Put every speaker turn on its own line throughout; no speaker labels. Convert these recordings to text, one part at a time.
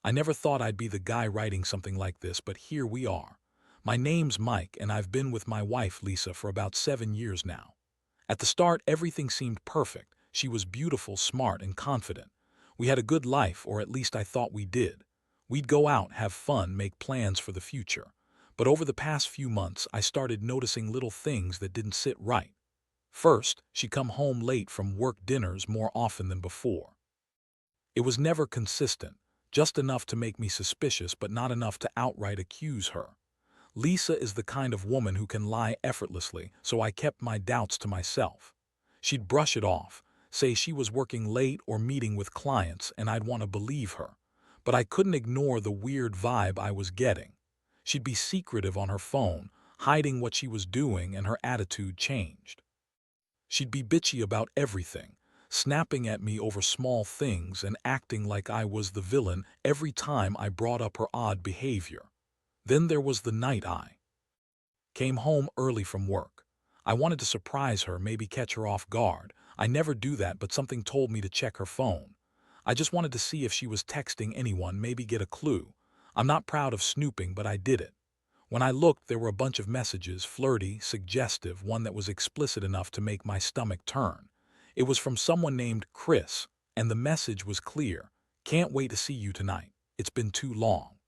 I never thought I'd be the guy writing something like this, but here we are. My name's Mike, and I've been with my wife, Lisa, for about 7 years now. At the start, everything seemed perfect. She was beautiful, smart, and confident. We had a good life, or at least I thought we did. We'd go out, have fun, make plans for the future. But over the past few months, I started noticing little things that didn't sit right. First, she'd come home late from work dinners more often than before. It was never consistent, just enough to make me suspicious but not enough to outright accuse her. Lisa is the kind of woman who can lie effortlessly, so I kept my doubts to myself. She'd brush it off, say she was working late or meeting with clients, and I'd want to believe her. But I couldn't ignore the weird vibe I was getting. She'd be secretive on her phone, hiding what she was doing, and her attitude changed. She'd be bitchy about everything, snapping at me over small things and acting like I was the villain every time I brought up her odd behavior. Then there was the night I came home early from work. I wanted to surprise her, maybe catch her off guard. I never do that, but something told me to check her phone. I just wanted to see if she was texting anyone, maybe get a clue. I'm not proud of snooping, but I did it. When I looked, there were a bunch of messages, flirty, suggestive, one that was explicit enough to make my stomach turn. It was from someone named Chris, and the message was clear. Can't wait to see you tonight. It's been too long.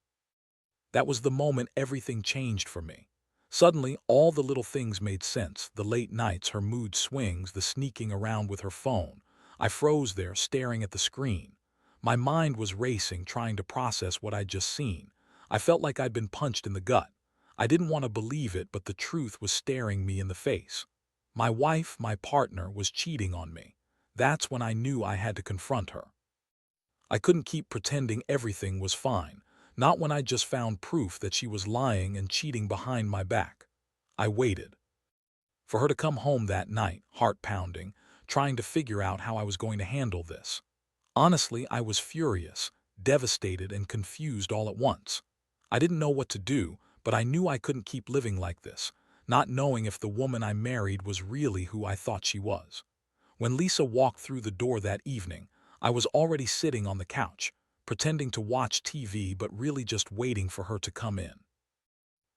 That was the moment everything changed for me. Suddenly, all the little things made sense. The late nights, her mood swings, the sneaking around with her phone. I froze there, staring at the screen. My mind was racing, trying to process what I'd just seen. I felt like I'd been punched in the gut. I didn't want to believe it, but the truth was staring me in the face. My wife, my partner, was cheating on me. That's when I knew I had to confront her. I couldn't keep pretending everything was fine, not when I just found proof that she was lying and cheating behind my back. I waited for her to come home that night, heart pounding, trying to figure out how I was going to handle this. Honestly, I was furious, devastated, and confused all at once. I didn't know what to do, but I knew I couldn't keep living like this, not knowing if the woman I married was really who I thought she was. When Lisa walked through the door that evening, I was already sitting on the couch, pretending to watch TV but really just waiting for her to come in.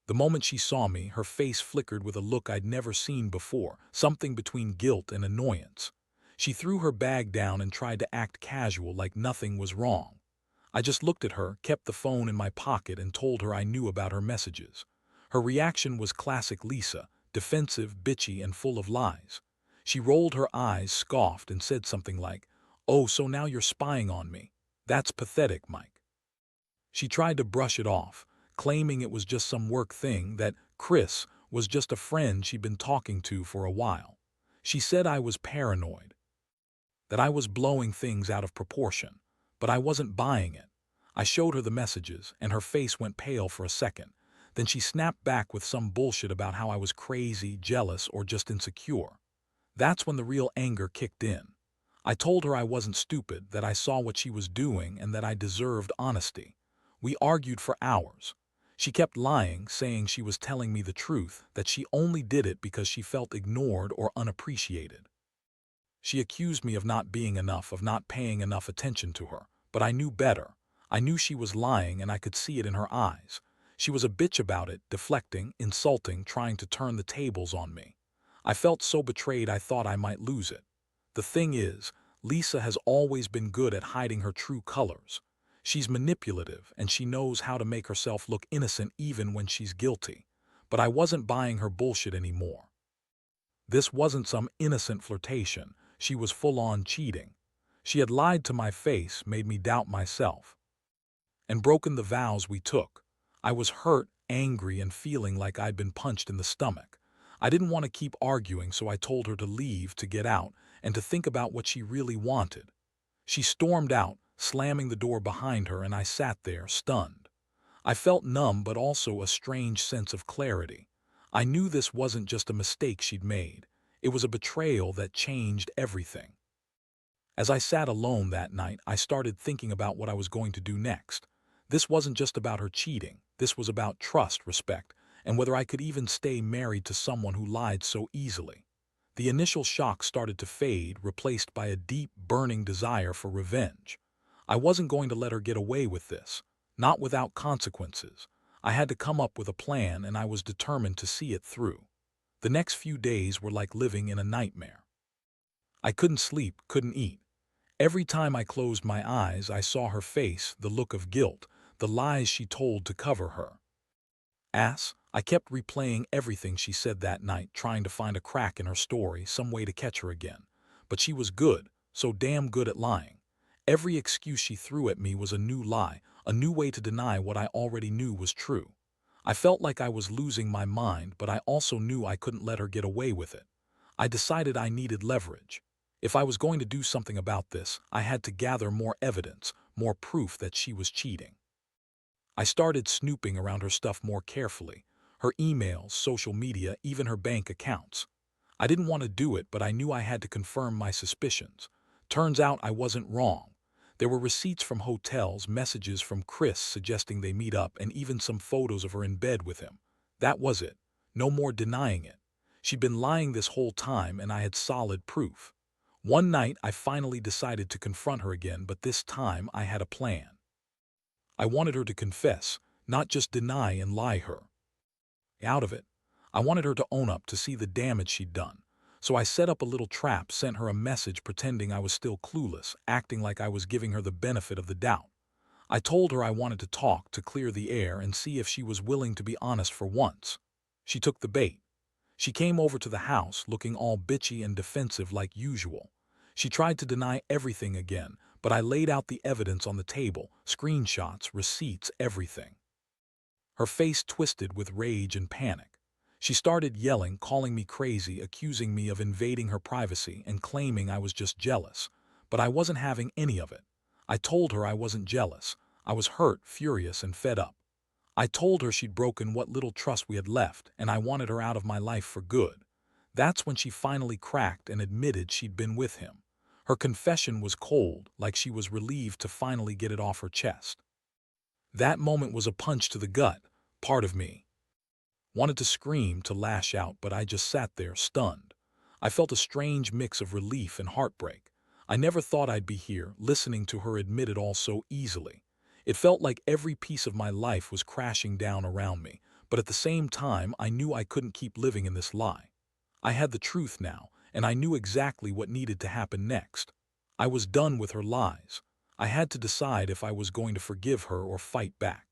The moment she saw me, her face flickered with a look I'd never seen before, something between guilt and annoyance. She threw her bag down and tried to act casual, like nothing was wrong. I just looked at her, kept the phone in my pocket, and told her I knew about her messages. Her reaction was classic Lisa, defensive, bitchy, and full of lies. She rolled her eyes, scoffed, and said something like, "Oh, so now you're spying on me. That's pathetic, Mike." She tried to brush it off, claiming it was just some work thing, that Chris was just a friend she'd been talking to for a while. She said I was paranoid, that I was blowing things out of proportion, but I wasn't buying it. I showed her the messages, and her face went pale for a second. Then she snapped back with some bullshit about how I was crazy, jealous, or just insecure. That's when the real anger kicked in. I told her I wasn't stupid, that I saw what she was doing, and that I deserved honesty. We argued for hours. She kept lying, saying she was telling me the truth, that she only did it because she felt ignored or unappreciated. She accused me of not being enough, of not paying enough attention to her, but I knew better. I knew she was lying, and I could see it in her eyes. She was a bitch about it, deflecting, insulting, trying to turn the tables on me. I felt so betrayed I thought I might lose it. The thing is, Lisa has always been good at hiding her true colors. She's manipulative, and she knows how to make herself look innocent even when she's guilty. But I wasn't buying her bullshit anymore. This wasn't some innocent flirtation. She was full-on cheating. She had lied to my face, made me doubt myself, and broken the vows we took. I was hurt, angry, and feeling like I'd been punched in the stomach. I didn't want to keep arguing, so I told her to leave, to get out, and to think about what she really wanted. She stormed out, slamming the door behind her, and I sat there, stunned. I felt numb, but also a strange sense of clarity. I knew this wasn't just a mistake she'd made. It was a betrayal that changed everything. As I sat alone that night, I started thinking about what I was going to do next. This wasn't just about her cheating. This was about trust, respect, and whether I could even stay married to someone who lied so easily. The initial shock started to fade, replaced by a deep, burning desire for revenge. I wasn't going to let her get away with this, not without consequences. I had to come up with a plan, and I was determined to see it through. The next few days were like living in a nightmare. I couldn't sleep, couldn't eat. Every time I closed my eyes, I saw her face, the look of guilt, the lies she told to cover her. I kept replaying everything she said that night, trying to find a crack in her story, some way to catch her again. But she was good, so damn good at lying. Every excuse she threw at me was a new lie, a new way to deny what I already knew was true. I felt like I was losing my mind, but I also knew I couldn't let her get away with it. I decided I needed leverage. If I was going to do something about this, I had to gather more evidence, more proof that she was cheating. I started snooping around her stuff more carefully, her emails, social media, even her bank accounts. I didn't want to do it, but I knew I had to confirm my suspicions. Turns out I wasn't wrong. There were receipts from hotels, messages from Chris suggesting they meet up, and even some photos of her in bed with him. That was it. No more denying it. She'd been lying this whole time, and I had solid proof. One night, I finally decided to confront her again, but this time I had a plan. I wanted her to confess, not just deny and lie her out of it. I wanted her to own up, to see the damage she'd done. So I set up a little trap, sent her a message pretending I was still clueless, acting like I was giving her the benefit of the doubt. I told her I wanted to talk, to clear the air and see if she was willing to be honest for once. She took the bait. She came over to the house, looking all bitchy and defensive like usual. She tried to deny everything again, but I laid out the evidence on the table, screenshots, receipts, everything. Her face twisted with rage and panic. She started yelling, calling me crazy, accusing me of invading her privacy and claiming I was just jealous. But I wasn't having any of it. I told her I wasn't jealous. I was hurt, furious, and fed up. I told her she'd broken what little trust we had left, and I wanted her out of my life for good. That's when she finally cracked and admitted she'd been with him. Her confession was cold, like she was relieved to finally get it off her chest. That moment was a punch to the gut. Part of me wanted to scream, to lash out, but I just sat there, stunned. I felt a strange mix of relief and heartbreak. I never thought I'd be here, listening to her admit it all so easily. It felt like every piece of my life was crashing down around me, but at the same time, I knew I couldn't keep living in this lie. I had the truth now, and I knew exactly what needed to happen next. I was done with her lies. I had to decide if I was going to forgive her or fight back.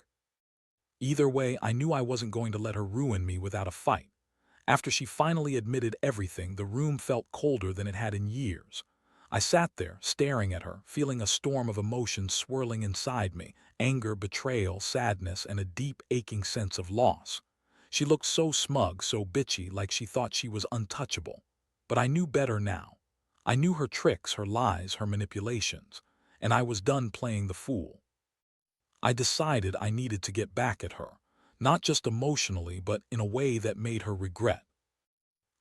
Either way, I knew I wasn't going to let her ruin me without a fight. After she finally admitted everything, the room felt colder than it had in years. I sat there, staring at her, feeling a storm of emotions swirling inside me: anger, betrayal, sadness, and a deep, aching sense of loss. She looked so smug, so bitchy, like she thought she was untouchable. But I knew better now. I knew her tricks, her lies, her manipulations, and I was done playing the fool. I decided I needed to get back at her, not just emotionally, but in a way that made her regret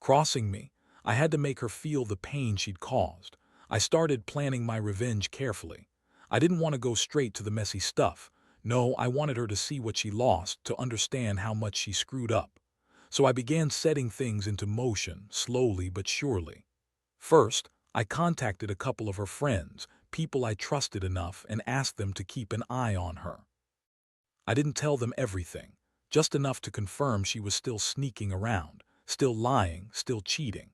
crossing me. I had to make her feel the pain she'd caused. I started planning my revenge carefully. I didn't want to go straight to the messy stuff. No, I wanted her to see what she lost, to understand how much she screwed up. So I began setting things into motion, slowly but surely. First, I contacted a couple of her friends, people I trusted enough, and asked them to keep an eye on her. I didn't tell them everything, just enough to confirm she was still sneaking around, still lying, still cheating.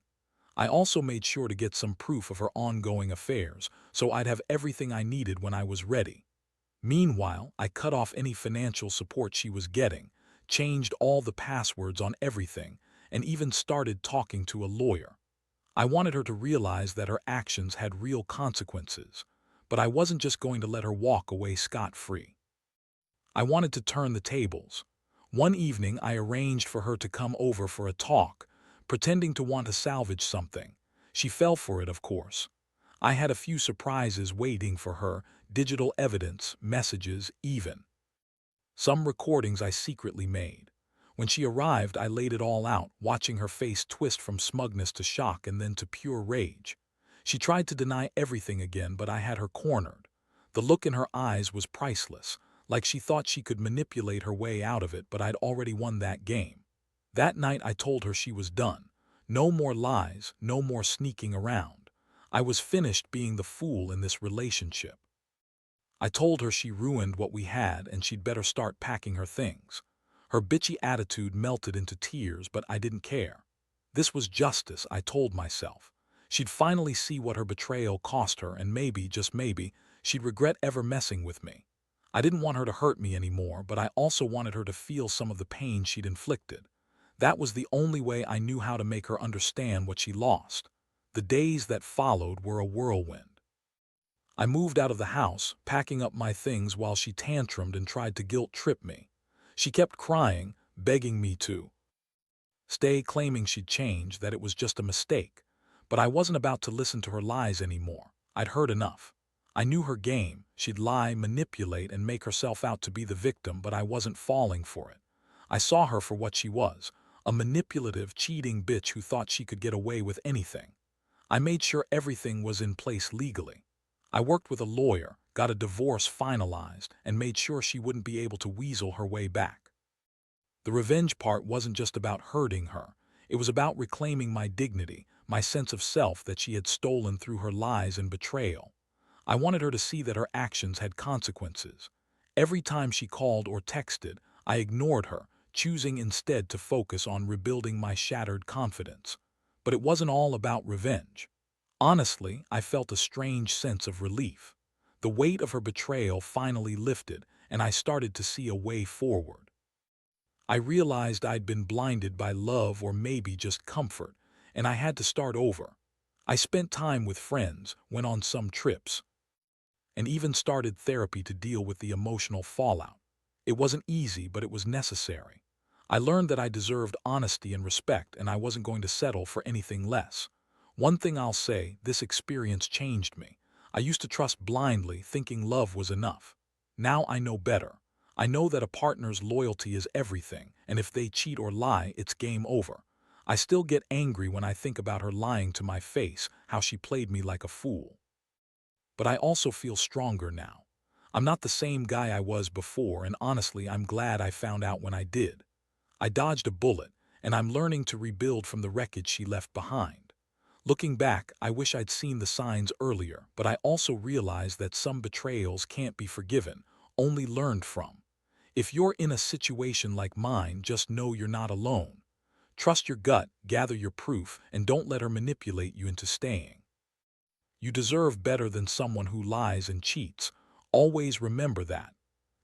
I also made sure to get some proof of her ongoing affairs, so I'd have everything I needed when I was ready. Meanwhile, I cut off any financial support she was getting, changed all the passwords on everything, and even started talking to a lawyer. I wanted her to realize that her actions had real consequences, but I wasn't just going to let her walk away scot-free. I wanted to turn the tables. One evening, I arranged for her to come over for a talk, pretending to want to salvage something. She fell for it, of course. I had a few surprises waiting for her: digital evidence, messages, even some recordings I secretly made. When she arrived, I laid it all out, watching her face twist from smugness to shock and then to pure rage. She tried to deny everything again, but I had her cornered. The look in her eyes was priceless, like she thought she could manipulate her way out of it, but I'd already won that game. That night I told her she was done. No more lies, no more sneaking around. I was finished being the fool in this relationship. I told her she ruined what we had and she'd better start packing her things. Her bitchy attitude melted into tears, but I didn't care. This was justice, I told myself. She'd finally see what her betrayal cost her, and maybe, just maybe, she'd regret ever messing with me. I didn't want her to hurt me anymore, but I also wanted her to feel some of the pain she'd inflicted. That was the only way I knew how to make her understand what she lost. The days that followed were a whirlwind. I moved out of the house, packing up my things while she tantrumed and tried to guilt-trip me. She kept crying, begging me to stay, claiming she'd changed, that it was just a mistake. But I wasn't about to listen to her lies anymore. I'd heard enough. I knew her game. She'd lie, manipulate, and make herself out to be the victim, but I wasn't falling for it. I saw her for what she was, a manipulative, cheating bitch who thought she could get away with anything. I made sure everything was in place legally. I worked with a lawyer, got a divorce finalized, and made sure she wouldn't be able to weasel her way back. The revenge part wasn't just about hurting her. It was about reclaiming my dignity, my sense of self that she had stolen through her lies and betrayal. I wanted her to see that her actions had consequences. Every time she called or texted, I ignored her, choosing instead to focus on rebuilding my shattered confidence. But it wasn't all about revenge. Honestly, I felt a strange sense of relief. The weight of her betrayal finally lifted, and I started to see a way forward. I realized I'd been blinded by love or maybe just comfort, and I had to start over. I spent time with friends, went on some trips, and even started therapy to deal with the emotional fallout. It wasn't easy, but it was necessary. I learned that I deserved honesty and respect, and I wasn't going to settle for anything less. One thing I'll say, this experience changed me. I used to trust blindly, thinking love was enough. Now I know better. I know that a partner's loyalty is everything, and if they cheat or lie, it's game over. I still get angry when I think about her lying to my face, how she played me like a fool. But I also feel stronger now. I'm not the same guy I was before, and honestly, I'm glad I found out when I did. I dodged a bullet, and I'm learning to rebuild from the wreckage she left behind. Looking back, I wish I'd seen the signs earlier, but I also realize that some betrayals can't be forgiven, only learned from. If you're in a situation like mine, just know you're not alone. Trust your gut, gather your proof, and don't let her manipulate you into staying. You deserve better than someone who lies and cheats. Always remember that.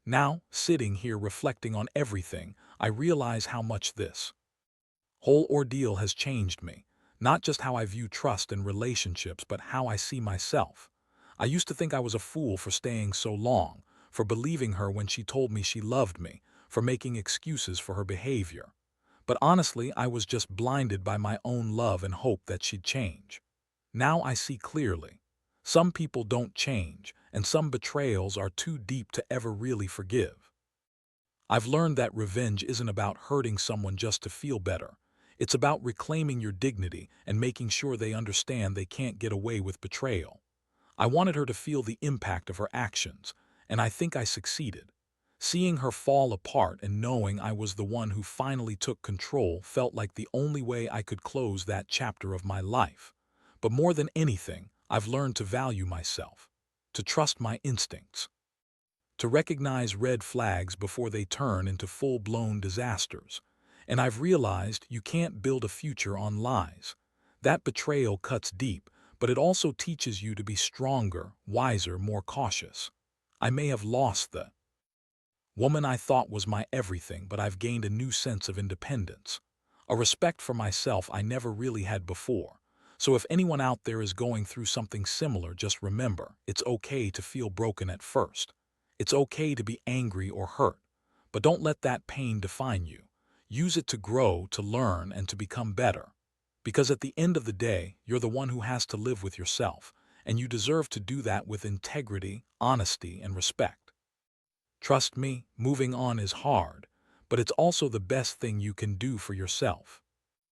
Now, sitting here reflecting on everything, I realize how much this whole ordeal has changed me. Not just how I view trust and relationships, but how I see myself. I used to think I was a fool for staying so long, for believing her when she told me she loved me, for making excuses for her behavior. But honestly, I was just blinded by my own love and hope that she'd change. Now I see clearly. Some people don't change, and some betrayals are too deep to ever really forgive. I've learned that revenge isn't about hurting someone just to feel better. It's about reclaiming your dignity and making sure they understand they can't get away with betrayal. I wanted her to feel the impact of her actions, and I think I succeeded. Seeing her fall apart and knowing I was the one who finally took control felt like the only way I could close that chapter of my life. But more than anything, I've learned to value myself, to trust my instincts, to recognize red flags before they turn into full-blown disasters. And I've realized you can't build a future on lies. That betrayal cuts deep, but it also teaches you to be stronger, wiser, more cautious. I may have lost the woman I thought was my everything, but I've gained a new sense of independence, a respect for myself I never really had before. So if anyone out there is going through something similar, just remember, it's okay to feel broken at first. It's okay to be angry or hurt, but don't let that pain define you. Use it to grow, to learn, and to become better. Because at the end of the day, you're the one who has to live with yourself, and you deserve to do that with integrity, honesty, and respect. Trust me, moving on is hard, but it's also the best thing you can do for yourself.